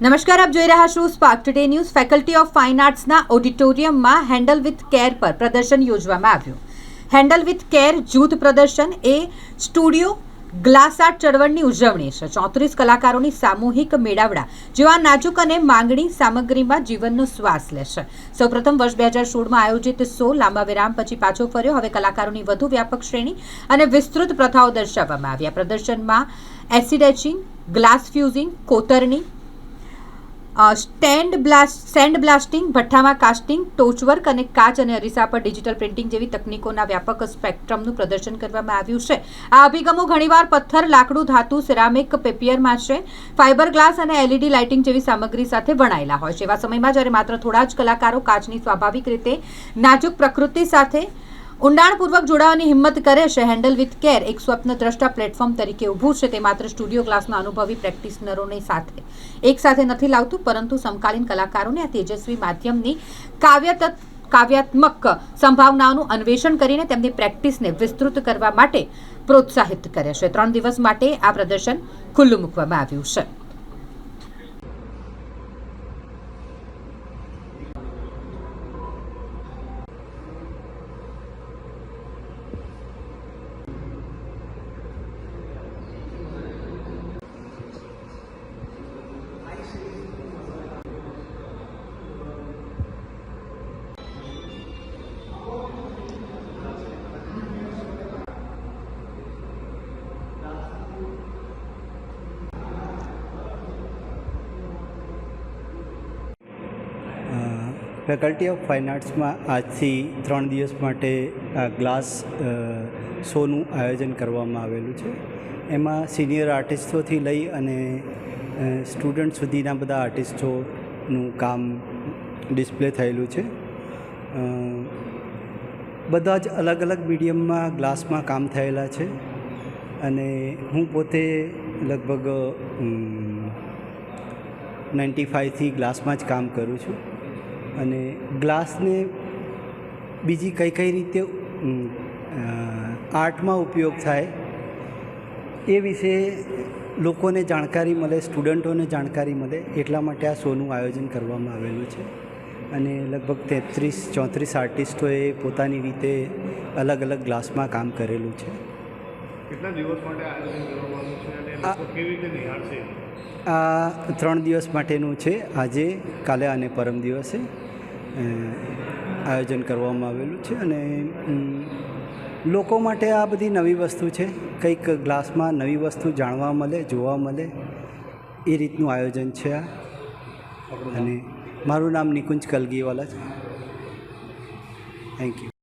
નમસ્કાર, આપ જોઈ રહ્યા છો spark today news. Faculty of fine આર્ટ્સના ઓડિટોરિયમમાં હેન્ડલ વિથ કેર પર પ્રદર્શન યોજવામાં આવ્યું। હેન્ડલ વિથ કેર જૂથ પ્રદર્શન એ સ્ટુડિયો ગ્લાસ આર્ટ ચળવળની ઉજવણી છે। 34 કલાકારોની સામૂહિક મેળાવડા જેવા નાજુક અને માંગણી સામગ્રીમાં જીવનનો શ્વાસ લેશે। સૌપ્રથમ વર્ષ 2016માં આયોજિત શો લાંબા વિરામ પછી પાછો ફર્યો। હવે કલાકારોની વધુ વ્યાપક શ્રેણી અને વિસ્તૃત પ્રથાઓ દર્શાવવામાં આવી। આ પ્રદર્શનમાં એસિડ એચિંગ, ગ્લાસ ફ્યુઝિંગ, કોતરણી, સેન્ડ બ્લાસ્ટિંગ, ભઠ્ઠામાં કાસ્ટિંગ, ટોચવર્ક અને કાચ અને અરીસા પર ડિજિટલ પ્રિન્ટિંગ જેવી તકનીકોના વ્યાપક સ્પેક્ટ્રમનું પ્રદર્શન કરવામાં આવ્યું છે। આ અભિગમો ઘણીવાર પથ્થર, લાકડું, ધાતુ, સિરામિક, પેપિયરમાં છે, ફાઇબર ગ્લાસ અને એલઈડી લાઇટિંગ જેવી સામગ્રી સાથે વણાયેલા હોય છે। એવા સમયમાં જ્યારે માત્ર થોડા જ કલાકારો કાચની સ્વાભાવિક રીતે નાજુક પ્રકૃતિ સાથે ઊંડાણપૂર્વક જોડાવાની હિંમત કરે છે, હેન્ડલ વિથ કેર એક સ્વપ્નદ્રષ્ટા પ્લેટફોર્મ તરીકે ઊભું છે। તે માત્ર સ્ટુડિયો ક્લાસના અનુભવી પ્રેક્ટિશનરોની સાથે એકસાથે નથી લાવતું, પરંતુ સમકાલીન કલાકારોને આ તેજસ્વી માધ્યમની કાવ્યાત્મક સંભાવનાઓનું અન્વેષણ કરીને તેમની પ્રેક્ટિસને વિસ્તૃત કરવા માટે પ્રોત્સાહિત કરે છે। 3 દિવસ માટે આ પ્રદર્શન ખુલ્લું મૂકવામાં આવ્યું છે। ફેકલ્ટી ઓફ ફાઇન આર્ટ્સમાં આજથી 3 દિવસ માટે ગ્લાસ શોનું આયોજન કરવામાં આવેલું છે। એમાં સિનિયર આર્ટિસ્ટોથી લઈ અને સ્ટુડન્ટ સુધીના બધા આર્ટિસ્ટોનું કામ ડિસ્પ્લે થયેલું છે। બધા જ અલગ અલગ મીડિયમમાં ગ્લાસમાં કામ થયેલા છે અને હું પોતે લગભગ 95થી ગ્લાસમાં જ કામ કરું છું અને ગ્લાસને બીજી કઈ રીતે આર્ટમાં ઉપયોગ થાય એ વિશે લોકોને જાણકારી મળે, સ્ટુડન્ટોને જાણકારી મળે, એટલા માટે આ શોનું આયોજન કરવામાં આવેલું છે અને લગભગ 34 આર્ટિસ્ટોએ પોતાની રીતે અલગ અલગ ગ્લાસમાં કામ કરેલું છે। કેટલા દિવસ માટે આયોજન કરવામાં આવ્યું છે અને લોકો કેવી રીતે નિહાળશે? આ 3 દિવસ માટેનું છે। આજે, કાલે અને પરમ દિવસે આયોજન કરવામાં આવેલું છે અને લોકો માટે આ બધી નવી વસ્તુ છે। કંઈક ગ્લાસમાં નવી વસ્તુ જાણવા મળે, જોવા મળે, એ રીતનું આયોજન છે આ। અને મારું નામ નિકુંજ કલગીવાલા છે। Thank you.